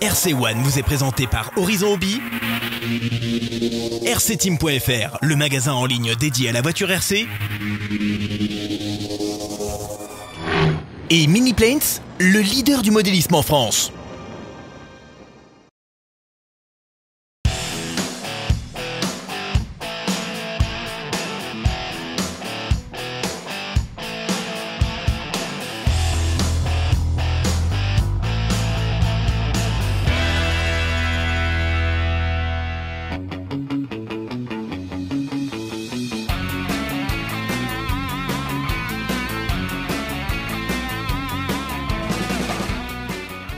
RC One vous est présenté par Horizon Hobby, rcteam.fr, le magasin en ligne dédié à la voiture RC, et Mini Planes, le leader du modélisme en France.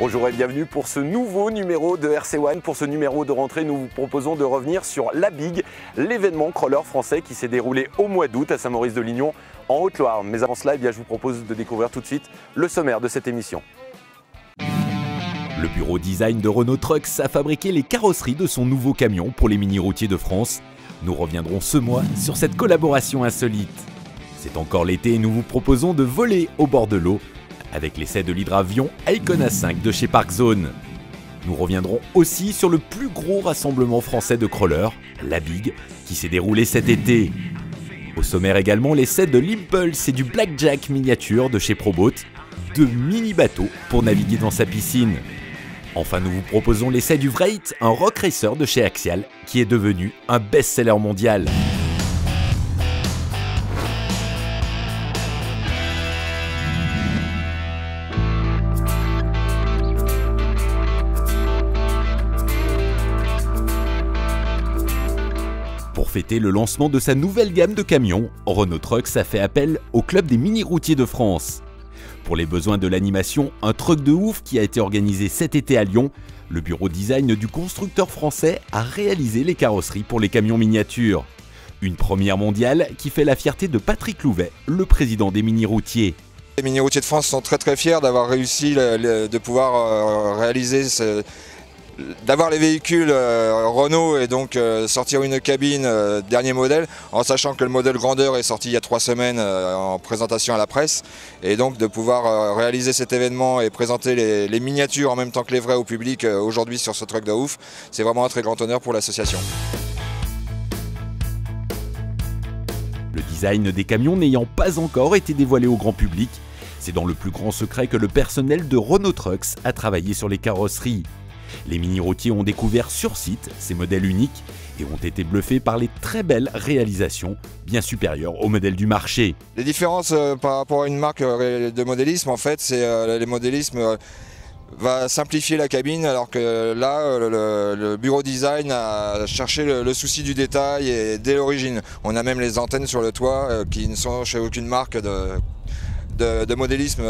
Bonjour et bienvenue pour ce nouveau numéro de RC One. Pour ce numéro de rentrée, nous vous proposons de revenir sur la Big, l'événement crawler français qui s'est déroulé au mois d'août à Saint-Maurice-de-Lignon en Haute-Loire. Mais avant cela, je vous propose de découvrir tout de suite le sommaire de cette émission. Le bureau design de Renault Trucks a fabriqué les carrosseries de son nouveau camion pour les mini-routiers de France. Nous reviendrons ce mois sur cette collaboration insolite. C'est encore l'été et nous vous proposons de voler au bord de l'eau avec l'essai de l'hydravion Icona 5 de chez Parkzone. Nous reviendrons aussi sur le plus gros rassemblement français de crawlers, la Big, qui s'est déroulé cet été. Au sommaire également l'essai de l'Impulse et du Blackjack miniature de chez Proboat, deux mini-bateaux pour naviguer dans sa piscine. Enfin, nous vous proposons l'essai du Vreit, un rock racer de chez Axial, qui est devenu un best-seller mondial. Pour fêter le lancement de sa nouvelle gamme de camions, Renault Trucks a fait appel au Club des mini-routiers de France. Pour les besoins de l'animation, un truck de ouf qui a été organisé cet été à Lyon, le bureau design du constructeur français a réalisé les carrosseries pour les camions miniatures. Une première mondiale qui fait la fierté de Patrick Louvet, le président des mini-routiers. Les mini-routiers de France sont très fiers d'avoir réussi de pouvoir réaliser d'avoir les véhicules Renault et donc sortir une cabine dernier modèle, en sachant que le modèle grandeur est sorti il y a 3 semaines en présentation à la presse, et donc de pouvoir réaliser cet événement et présenter les miniatures en même temps que les vrais au public aujourd'hui sur ce truck de ouf, c'est vraiment un très grand honneur pour l'association. Le design des camions n'ayant pas encore été dévoilé au grand public, c'est dans le plus grand secret que le personnel de Renault Trucks a travaillé sur les carrosseries. Les mini-routiers ont découvert sur site ces modèles uniques et ont été bluffés par les très belles réalisations, bien supérieures aux modèles du marché. Les différences par rapport à une marque de modélisme, en fait, c'est les modélismes va simplifier la cabine, alors que là, le bureau design a cherché le souci du détail et dès l'origine. On a même les antennes sur le toit qui ne sont chez aucune marque de modélisme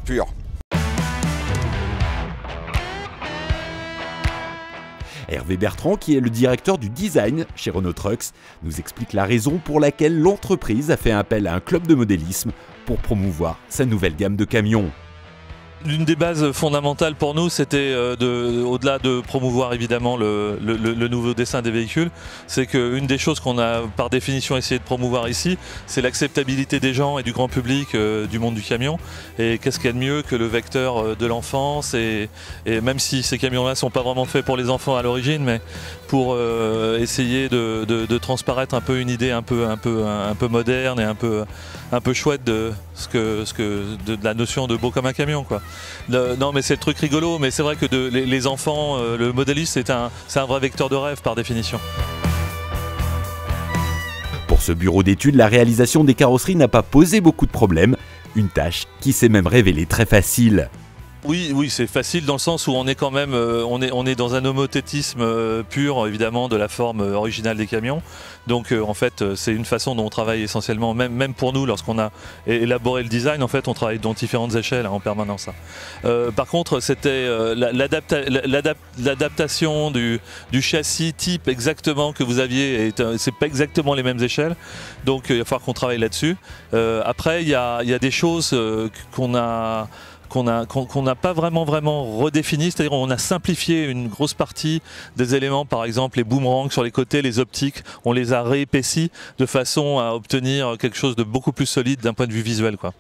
pur. Hervé Bertrand, qui est le directeur du design chez Renault Trucks, nous explique la raison pour laquelle l'entreprise a fait appel à un club de modélisme pour promouvoir sa nouvelle gamme de camions. L'une des bases fondamentales pour nous, c'était au-delà de promouvoir évidemment le nouveau dessin des véhicules, c'est qu'une des choses qu'on a par définition essayé de promouvoir ici, c'est l'acceptabilité des gens et du grand public du monde du camion. Et qu'est-ce qu'il y a de mieux que le vecteur de l'enfance, et même si ces camions-là ne sont pas vraiment faits pour les enfants à l'origine, mais pour essayer de transparaître un peu une idée un peu moderne et un peu chouette de la notion de beau comme un camion, quoi. Non, mais c'est le truc rigolo, mais c'est vrai que les enfants, le modéliste, c'est un vrai vecteur de rêve par définition. Pour ce bureau d'études, la réalisation des carrosseries n'a pas posé beaucoup de problèmes, une tâche qui s'est même révélée très facile. Oui, c'est facile dans le sens où on est quand même, on est dans un homothétisme pur, évidemment, de la forme originale des camions. Donc en fait, c'est une façon dont on travaille essentiellement, même pour nous, lorsqu'on a élaboré le design, en fait, on travaille dans différentes échelles en permanence. Par contre, c'était l'adaptation du châssis type exactement que vous aviez, c'est pas exactement les mêmes échelles, donc il va falloir qu'on travaille là-dessus. Après, il y a des choses qu'on n'a pas vraiment redéfini, c'est-à-dire on a simplifié une grosse partie des éléments, par exemple les boomerangs sur les côtés, les optiques, on les a réépaissis de façon à obtenir quelque chose de beaucoup plus solide d'un point de vue visuel, quoi.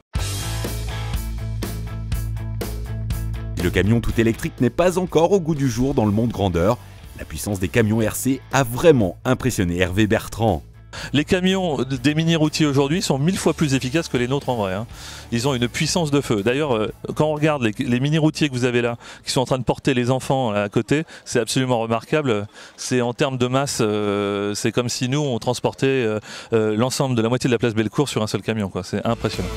le camion tout électrique n'est pas encore au goût du jour dans le monde grandeur, la puissance des camions RC a vraiment impressionné Hervé Bertrand. Les camions des mini-routiers aujourd'hui sont 1000 fois plus efficaces que les nôtres en vrai. Ils ont une puissance de feu. D'ailleurs, quand on regarde les mini-routiers que vous avez là, qui sont en train de porter les enfants à côté, c'est absolument remarquable. C'est en termes de masse, c'est comme si nous, on transportait l'ensemble de la moitié de la place Bellecour sur un seul camion. C'est impressionnant.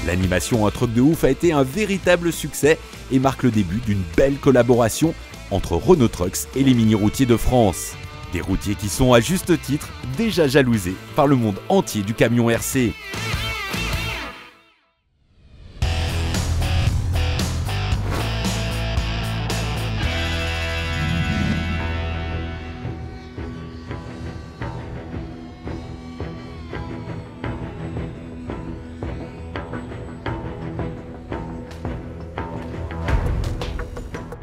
L'animation Un truc de ouf a été un véritable succès et marque le début d'une belle collaboration entre Renault Trucks et les mini-routiers de France. Des routiers qui sont à juste titre déjà jalousés par le monde entier du camion RC.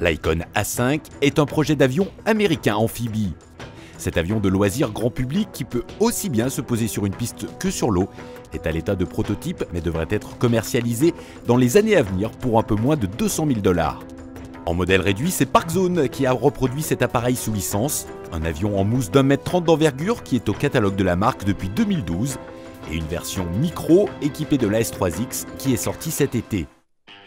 L'Icon A5 est un projet d'avion américain amphibie. Cet avion de loisirs grand public qui peut aussi bien se poser sur une piste que sur l'eau est à l'état de prototype mais devrait être commercialisé dans les années à venir pour un peu moins de 200 000 $. En modèle réduit, c'est Parkzone qui a reproduit cet appareil sous licence, un avion en mousse d'1,30 m d'envergure qui est au catalogue de la marque depuis 2012 et une version micro équipée de la S3X qui est sortie cet été.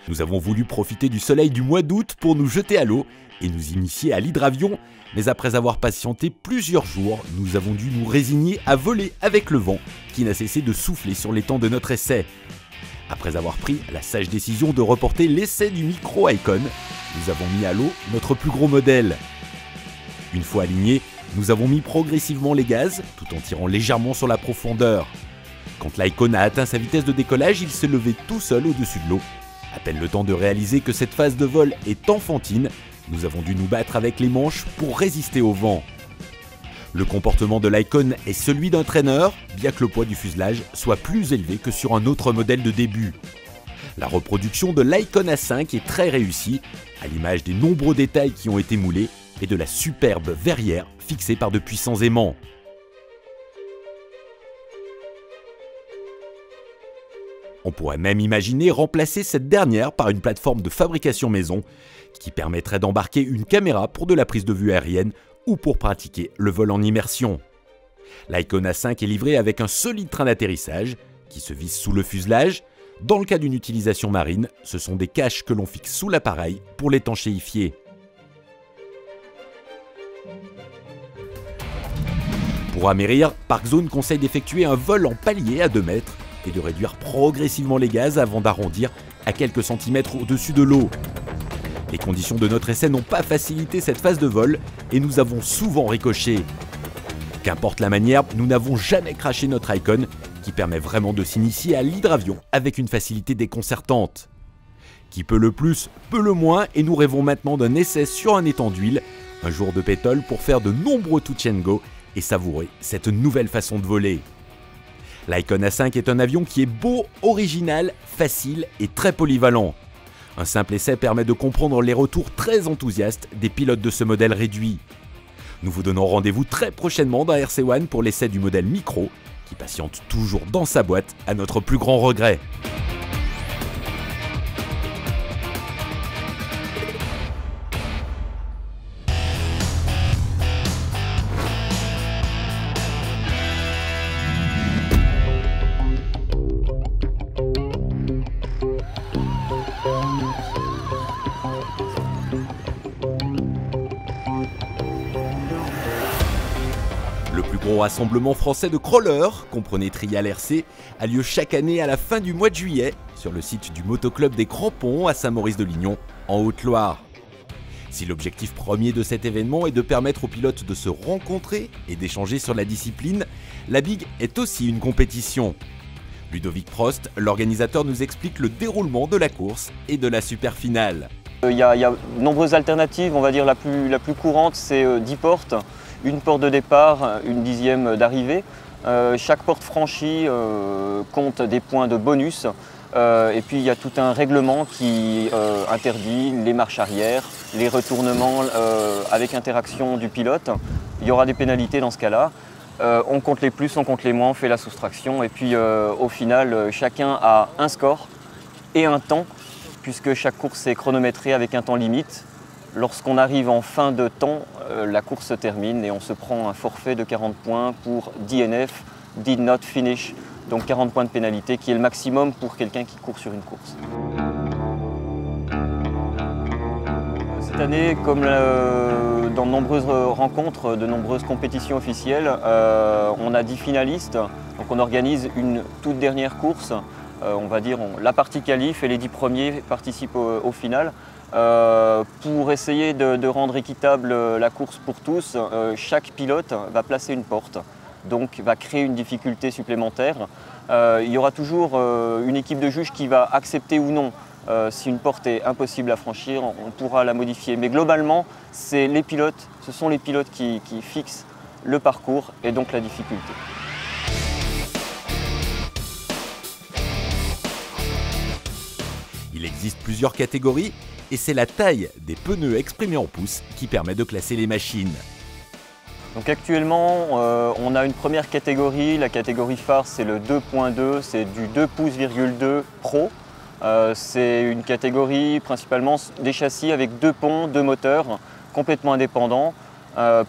Nous avons voulu profiter du soleil du mois d'août pour nous jeter à l'eau et nous initier à l'hydravion, mais après avoir patienté plusieurs jours, nous avons dû nous résigner à voler avec le vent qui n'a cessé de souffler sur l'étang de notre essai. Après avoir pris la sage décision de reporter l'essai du micro Icon, nous avons mis à l'eau notre plus gros modèle. Une fois alignés, nous avons mis progressivement les gaz tout en tirant légèrement sur la profondeur. Quand l'Icon a atteint sa vitesse de décollage, il s'est levé tout seul au-dessus de l'eau. À peine le temps de réaliser que cette phase de vol est enfantine, nous avons dû nous battre avec les manches pour résister au vent. Le comportement de l'Icon est celui d'un traîneur, bien que le poids du fuselage soit plus élevé que sur un autre modèle de début. La reproduction de l'Icon A5 est très réussie, à l'image des nombreux détails qui ont été moulés et de la superbe verrière fixée par de puissants aimants. On pourrait même imaginer remplacer cette dernière par une plateforme de fabrication maison qui permettrait d'embarquer une caméra pour de la prise de vue aérienne ou pour pratiquer le vol en immersion. L'Icon A5 est livré avec un solide train d'atterrissage qui se visse sous le fuselage. Dans le cas d'une utilisation marine, ce sont des caches que l'on fixe sous l'appareil pour l'étanchéifier. Pour amérir, Parkzone conseille d'effectuer un vol en palier à 2 mètres et de réduire progressivement les gaz avant d'arrondir à quelques centimètres au-dessus de l'eau. Les conditions de notre essai n'ont pas facilité cette phase de vol et nous avons souvent ricoché. Qu'importe la manière, nous n'avons jamais craché notre Icon qui permet vraiment de s'initier à l'hydravion avec une facilité déconcertante. Qui peut le plus, peut le moins et nous rêvons maintenant d'un essai sur un étang d'huile, un jour de pétole pour faire de nombreux touch and go et savourer cette nouvelle façon de voler. L'Icon A5 est un avion qui est beau, original, facile et très polyvalent. Un simple essai permet de comprendre les retours très enthousiastes des pilotes de ce modèle réduit. Nous vous donnons rendez-vous très prochainement dans RC One pour l'essai du modèle micro, qui patiente toujours dans sa boîte à notre plus grand regret. Le plus gros rassemblement français de crawlers, comprenez Trial RC, a lieu chaque année à la fin du mois de juillet sur le site du motoclub des Crampons à Saint-Maurice-de-Lignon, en Haute-Loire. Si l'objectif premier de cet événement est de permettre aux pilotes de se rencontrer et d'échanger sur la discipline, la Big est aussi une compétition. Ludovic Prost, l'organisateur, nous explique le déroulement de la course et de la super finale. Il y a de nombreuses alternatives, on va dire la plus courante c'est 10 portes. Une porte de départ, une 10e d'arrivée. Chaque porte franchie compte des points de bonus. Et puis il y a tout un règlement qui interdit les marches arrière, les retournements avec interaction du pilote. Il y aura des pénalités dans ce cas-là. On compte les plus, on compte les moins, on fait la soustraction. Et puis au final, chacun a un score et un temps, puisque chaque course est chronométrée avec un temps limite. Lorsqu'on arrive en fin de temps, la course se termine et on se prend un forfait de 40 points pour DNF, Did Not Finish, donc 40 points de pénalité qui est le maximum pour quelqu'un qui court sur une course. Cette année, comme dans de nombreuses rencontres, de nombreuses compétitions officielles, on a 10 finalistes, donc on organise une toute dernière course, on va dire la partie qualif et les 10 premiers participent au final. Pour essayer de rendre équitable la course pour tous, chaque pilote va placer une porte, donc va créer une difficulté supplémentaire. Il y aura toujours une équipe de juges qui va accepter ou non. Si une porte est impossible à franchir, on pourra la modifier. Mais globalement, ce sont les pilotes qui fixent le parcours et donc la difficulté. Il existe plusieurs catégories et c'est la taille des pneus exprimée en pouces qui permet de classer les machines. Donc actuellement, on a une première catégorie, la catégorie phare c'est le 2.2, c'est du 2 pouces,2 Pro. C'est une catégorie principalement des châssis avec 2 ponts, 2 moteurs complètement indépendants,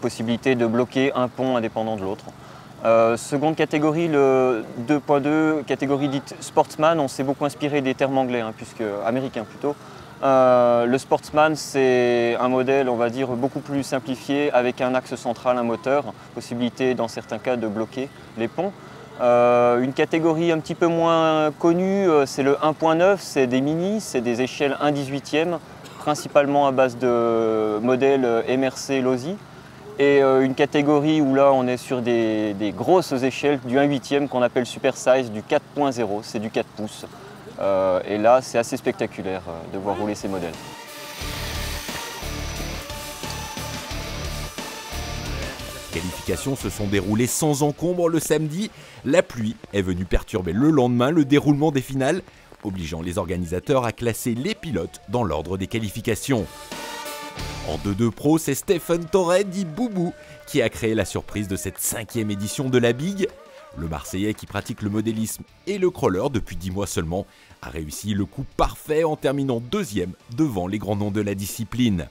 possibilité de bloquer un pont indépendant de l'autre. Seconde catégorie, le 2.2, catégorie dite Sportsman, on s'est beaucoup inspiré des termes anglais, américains plutôt. Le Sportsman, c'est un modèle, on va dire, beaucoup plus simplifié avec un axe central, un moteur, possibilité dans certains cas de bloquer les ponts. Une catégorie un petit peu moins connue, c'est le 1.9, c'est des mini, c'est des échelles 1/18e, principalement à base de modèles MRC Losi. Et une catégorie où là on est sur des grosses échelles du 1/8e qu'on appelle Super Size, du 4.0, c'est du 4 pouces. Et là c'est assez spectaculaire de voir rouler ces modèles. Les qualifications se sont déroulées sans encombre le samedi. La pluie est venue perturber le lendemain le déroulement des finales, obligeant les organisateurs à classer les pilotes dans l'ordre des qualifications. En 2.2 Pro, c'est Stephen Torre, dit Boubou, qui a créé la surprise de cette 5e édition de la Big. Le Marseillais qui pratique le modélisme et le crawler depuis 10 mois seulement a réussi le coup parfait en terminant 2e devant les grands noms de la discipline.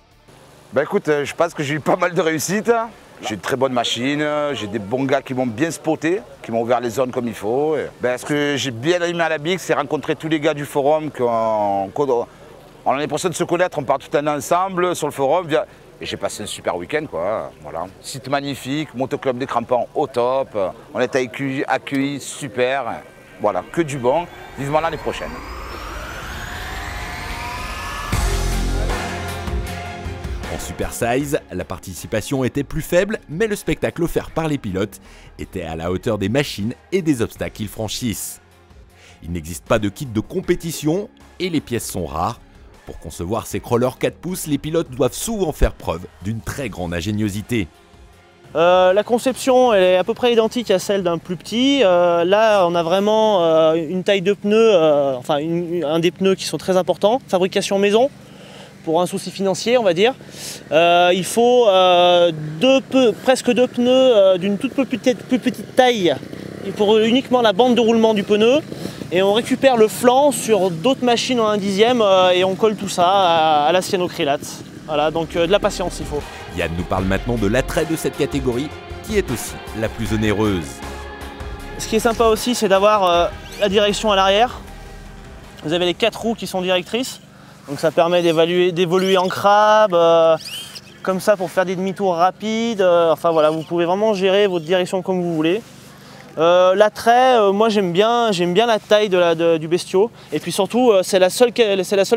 Bah écoute, je pense que j'ai eu pas mal de réussite. J'ai une très bonne machine, j'ai des bons gars qui m'ont bien spoté, qui m'ont ouvert les zones comme il faut. Ce que j'ai bien aimé à la Big, c'est rencontrer tous les gars du forum. On a l'impression de se connaître, on part tout un ensemble sur le forum. Et j'ai passé un super week-end, quoi. Voilà. Site magnifique, motoclub des crampons au top. On est accueillis super. Voilà, que du bon. Vivement l'année prochaine. En Super Size, la participation était plus faible, mais le spectacle offert par les pilotes était à la hauteur des machines et des obstacles qu'ils franchissent. Il n'existe pas de kit de compétition et les pièces sont rares. Pour concevoir ces crawlers 4 pouces, les pilotes doivent souvent faire preuve d'une très grande ingéniosité. La conception elle est à peu près identique à celle d'un plus petit. Là on a vraiment une taille de pneus, un des pneus qui sont très importants. Fabrication maison, pour un souci financier on va dire. Il faut presque 2 pneus d'une toute plus petite taille pour uniquement la bande de roulement du pneu. Et on récupère le flanc sur d'autres machines en 1/10e et on colle tout ça à la cyanoacrylate. Voilà, donc de la patience il faut. Yann nous parle maintenant de l'attrait de cette catégorie, qui est aussi la plus onéreuse. Ce qui est sympa aussi, c'est d'avoir la direction à l'arrière. Vous avez les 4 roues qui sont directrices, donc ça permet d'évoluer en crabe, comme ça pour faire des demi-tours rapides. Enfin voilà, vous pouvez vraiment gérer votre direction comme vous voulez. L'attrait, moi j'aime bien la taille du bestiau. Et puis surtout, c'est la seule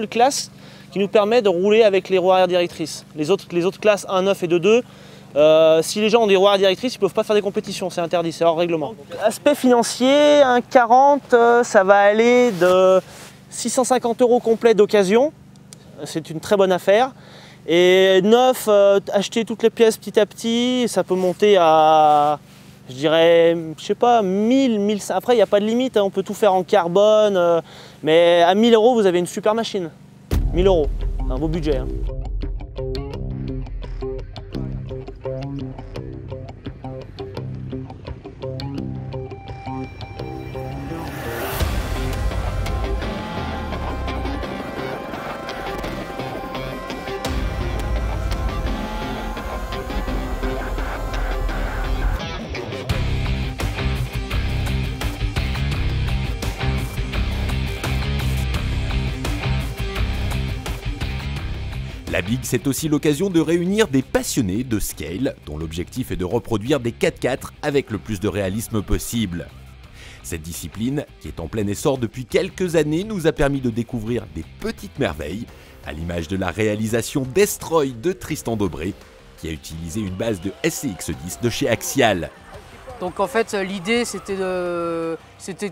classe qui nous permet de rouler avec les roues arrière directrices. Les autres classes 1.9 et 2.2, si les gens ont des roues arrière directrices, ils ne peuvent pas faire des compétitions, c'est interdit, c'est hors règlement. Aspect financier, un 40, ça va aller de 650 € complet d'occasion, c'est une très bonne affaire. Et 9, acheter toutes les pièces petit à petit, ça peut monter à, je dirais, je sais pas, 1000, 1500. Après, il n'y a pas de limite, hein, on peut tout faire en carbone, mais à 1000 €, vous avez une super machine. 1000 €, un beau budget. Hein. La Big, c'est aussi l'occasion de réunir des passionnés de scale, dont l'objectif est de reproduire des 4x4 avec le plus de réalisme possible. Cette discipline, qui est en plein essor depuis quelques années, nous a permis de découvrir des petites merveilles, à l'image de la réalisation Destroy de Tristan Dobré, qui a utilisé une base de SCX10 de chez Axial. Donc en fait l'idée c'était de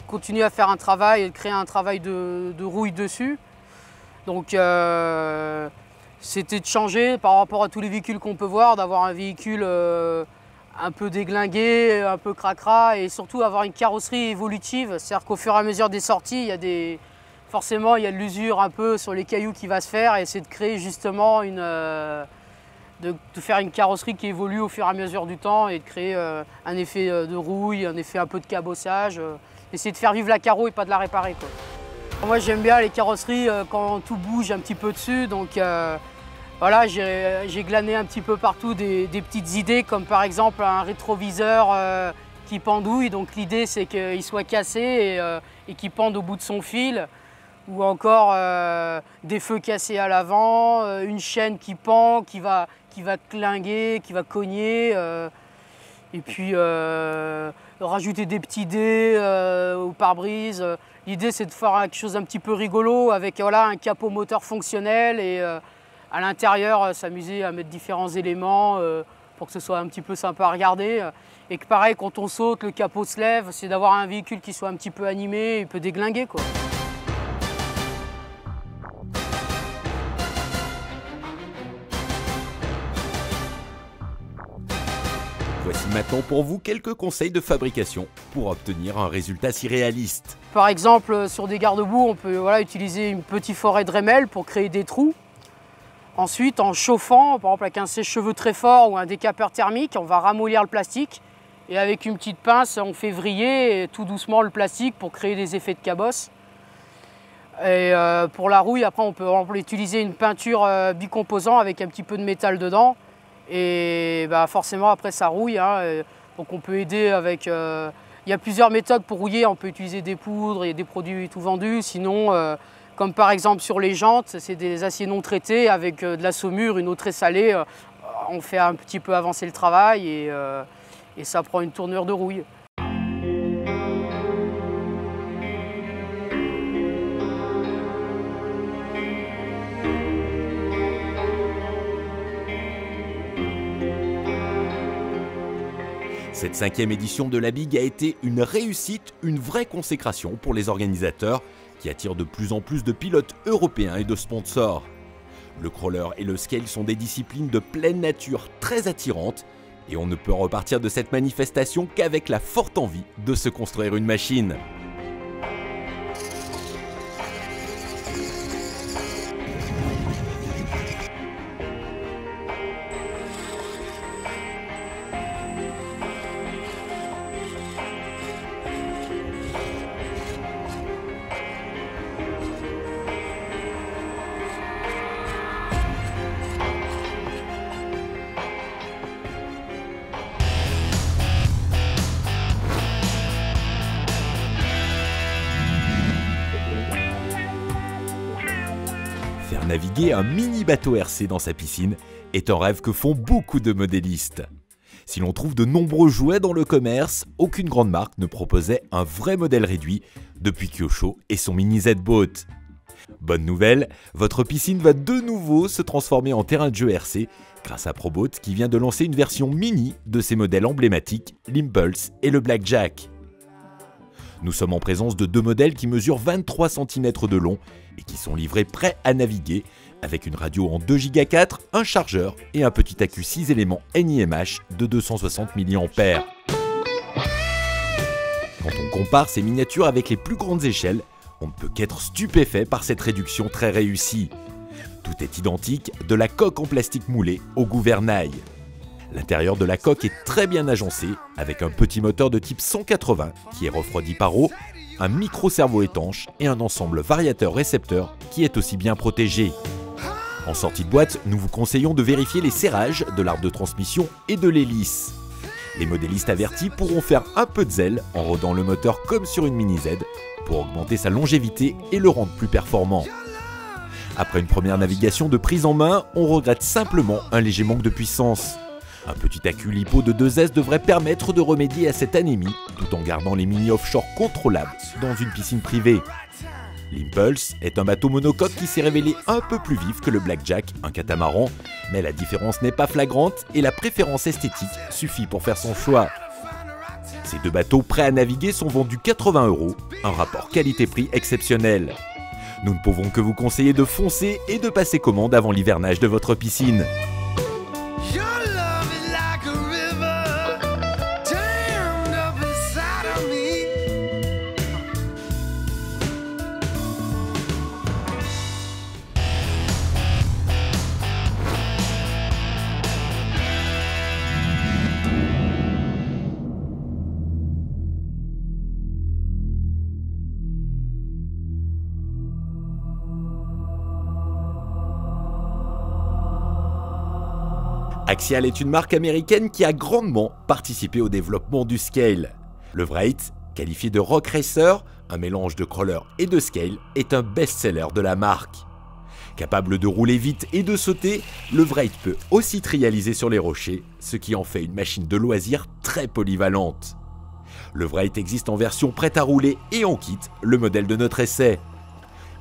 continuer à faire un travail et de créer un travail de rouille dessus. Donc c'était de changer par rapport à tous les véhicules qu'on peut voir, d'avoir un véhicule un peu déglingué, un peu cracra et surtout avoir une carrosserie évolutive. C'est-à-dire qu'au fur et à mesure des sorties, forcément il y a de l'usure un peu sur les cailloux qui va se faire et c'est de créer justement de faire une carrosserie qui évolue au fur et à mesure du temps et de créer un effet de rouille, un effet un peu de cabossage, essayer de faire vivre la carreau et pas de la réparer, quoi. Moi j'aime bien les carrosseries quand tout bouge un petit peu dessus, donc voilà, j'ai glané un petit peu partout des petites idées comme par exemple un rétroviseur qui pendouille, donc l'idée c'est qu'il soit cassé et qu'il pende au bout de son fil, ou encore des feux cassés à l'avant, une chaîne qui pend, qui va clinguer, qui va cogner, et puis rajouter des petits dés au pare-brise. L'idée c'est de faire quelque chose d'un petit peu rigolo avec voilà, un capot moteur fonctionnel et à l'intérieur s'amuser à mettre différents éléments pour que ce soit un petit peu sympa à regarder. Et que pareil, quand on saute, le capot se lève, c'est d'avoir un véhicule qui soit un petit peu animé et peut déglinguer, quoi. Voici maintenant pour vous quelques conseils de fabrication pour obtenir un résultat si réaliste. Par exemple, sur des garde-boue, on peut utiliser une petite forêt de Dremel pour créer des trous. Ensuite, en chauffant, par exemple avec un sèche-cheveux très fort ou un décapeur thermique, on va ramollir le plastique. Et avec une petite pince, on fait vriller tout doucement le plastique pour créer des effets de cabosse. Et pour la rouille, après, on peut utiliser une peinture bicomposant avec un petit peu de métal dedans. Et bah, forcément, après, ça rouille. Hein, donc on peut aider avec... il y a plusieurs méthodes pour rouiller. On peut utiliser des poudres et des produits tout vendus. Sinon, comme par exemple sur les jantes, c'est des aciers non traités avec de la saumure, une eau très salée. On fait un petit peu avancer le travail et ça prend une tournure de rouille. Cette 5e édition de la Big a été une réussite, une vraie consécration pour les organisateurs qui attirent de plus en plus de pilotes européens et de sponsors. Le crawler et le scale sont des disciplines de pleine nature très attirantes et on ne peut repartir de cette manifestation qu'avec la forte envie de se construire une machine. Faire naviguer un mini bateau RC dans sa piscine est un rêve que font beaucoup de modélistes. Si l'on trouve de nombreux jouets dans le commerce, aucune grande marque ne proposait un vrai modèle réduit depuis Kyosho et son mini Z-Boat. Bonne nouvelle, votre piscine va de nouveau se transformer en terrain de jeu RC grâce à Proboat qui vient de lancer une version mini de ses modèles emblématiques, l'Impulse et le Blackjack. Nous sommes en présence de deux modèles qui mesurent 23 cm de long et qui sont livrés prêts à naviguer avec une radio en 2 Go 4, un chargeur et un petit accu 6 éléments NIMH de 260 mAh. Quand on compare ces miniatures avec les plus grandes échelles, on ne peut qu'être stupéfait par cette réduction très réussie. Tout est identique, de la coque en plastique moulé au gouvernail. L'intérieur de la coque est très bien agencé, avec un petit moteur de type 180 qui est refroidi par eau, un micro-cerveau étanche et un ensemble variateur-récepteur qui est aussi bien protégé. En sortie de boîte, nous vous conseillons de vérifier les serrages de l'arbre de transmission et de l'hélice. Les modélistes avertis pourront faire un peu de zèle en rodant le moteur comme sur une Mini Z pour augmenter sa longévité et le rendre plus performant. Après une première navigation de prise en main, on regrette simplement un léger manque de puissance. Un petit accu LiPo de 2S devrait permettre de remédier à cette anémie tout en gardant les mini offshore contrôlables dans une piscine privée. L'Impulse est un bateau monocoque qui s'est révélé un peu plus vif que le Blackjack, un catamaran, mais la différence n'est pas flagrante et la préférence esthétique suffit pour faire son choix. Ces deux bateaux prêts à naviguer sont vendus 80 €, un rapport qualité-prix exceptionnel. Nous ne pouvons que vous conseiller de foncer et de passer commande avant l'hivernage de votre piscine. Axial est une marque américaine qui a grandement participé au développement du scale. Le Wraith, qualifié de rock racer, un mélange de crawler et de scale, est un best-seller de la marque. Capable de rouler vite et de sauter, le Wraith peut aussi trialiser sur les rochers, ce qui en fait une machine de loisir très polyvalente. Le Wraith existe en version prête à rouler et en kit, le modèle de notre essai.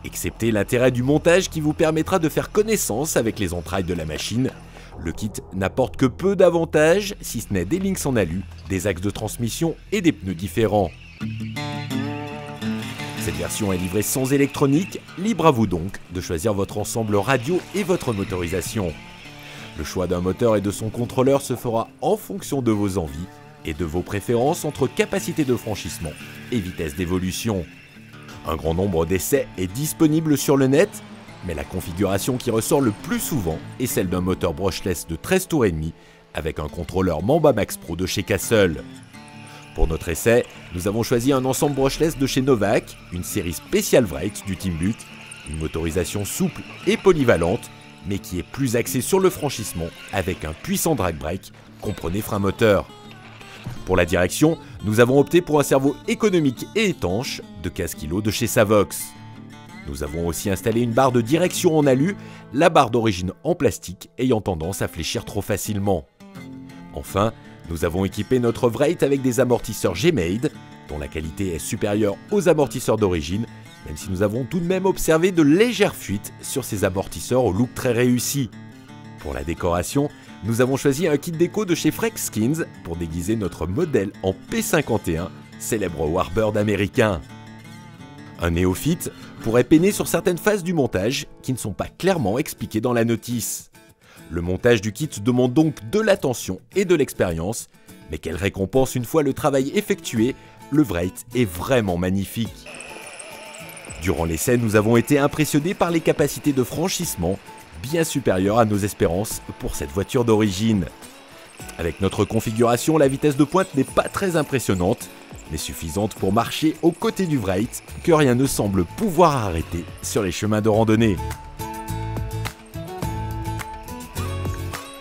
Excepté l'intérêt du montage qui vous permettra de faire connaissance avec les entrailles de la machine, le kit n'apporte que peu d'avantages, si ce n'est des links en alu, des axes de transmission et des pneus différents. Cette version est livrée sans électronique, libre à vous donc de choisir votre ensemble radio et votre motorisation. Le choix d'un moteur et de son contrôleur se fera en fonction de vos envies et de vos préférences entre capacité de franchissement et vitesse d'évolution. Un grand nombre d'essais est disponible sur le net, mais la configuration qui ressort le plus souvent est celle d'un moteur brushless de 13 tours et demi avec un contrôleur Mamba Max Pro de chez Castle. Pour notre essai, nous avons choisi un ensemble brushless de chez Novak, une série spéciale Wraith du Team Buck, une motorisation souple et polyvalente, mais qui est plus axée sur le franchissement avec un puissant drag brake, comprenez frein moteur. Pour la direction, nous avons opté pour un cerveau économique et étanche de 15 kg de chez Savox. Nous avons aussi installé une barre de direction en alu, la barre d'origine en plastique ayant tendance à fléchir trop facilement. Enfin, nous avons équipé notre Wraith avec des amortisseurs G-Made, dont la qualité est supérieure aux amortisseurs d'origine, même si nous avons tout de même observé de légères fuites sur ces amortisseurs au look très réussi. Pour la décoration, nous avons choisi un kit déco de chez Frex Skins pour déguiser notre modèle en P51, célèbre Warbird américain. Un néophyte pourrait peiner sur certaines phases du montage qui ne sont pas clairement expliquées dans la notice. Le montage du kit demande donc de l'attention et de l'expérience, mais qu'elle récompense une fois le travail effectué, le Wraith est vraiment magnifique. Durant l'essai, nous avons été impressionnés par les capacités de franchissement, bien supérieures à nos espérances pour cette voiture d'origine. Avec notre configuration, la vitesse de pointe n'est pas très impressionnante, mais suffisante pour marcher aux côtés du Wraith, que rien ne semble pouvoir arrêter sur les chemins de randonnée.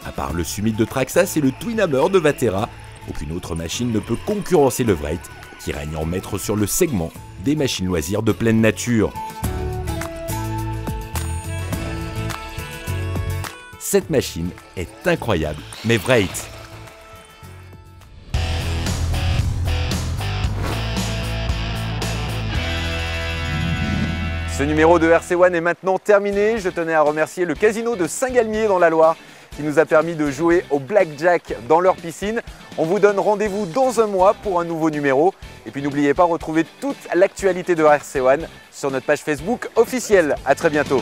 À part le Summit de Traxxas et le Twin Hammer de Vatera, aucune autre machine ne peut concurrencer le Wraith, qui règne en maître sur le segment des machines loisirs de pleine nature. Cette machine est incroyable, mais Wraith. Ce numéro de RC1 est maintenant terminé. Je tenais à remercier le casino de Saint-Galmier dans la Loire qui nous a permis de jouer au Blackjack dans leur piscine. On vous donne rendez-vous dans un mois pour un nouveau numéro. Et puis n'oubliez pas, retrouvez toute l'actualité de RC1 sur notre page Facebook officielle. À très bientôt.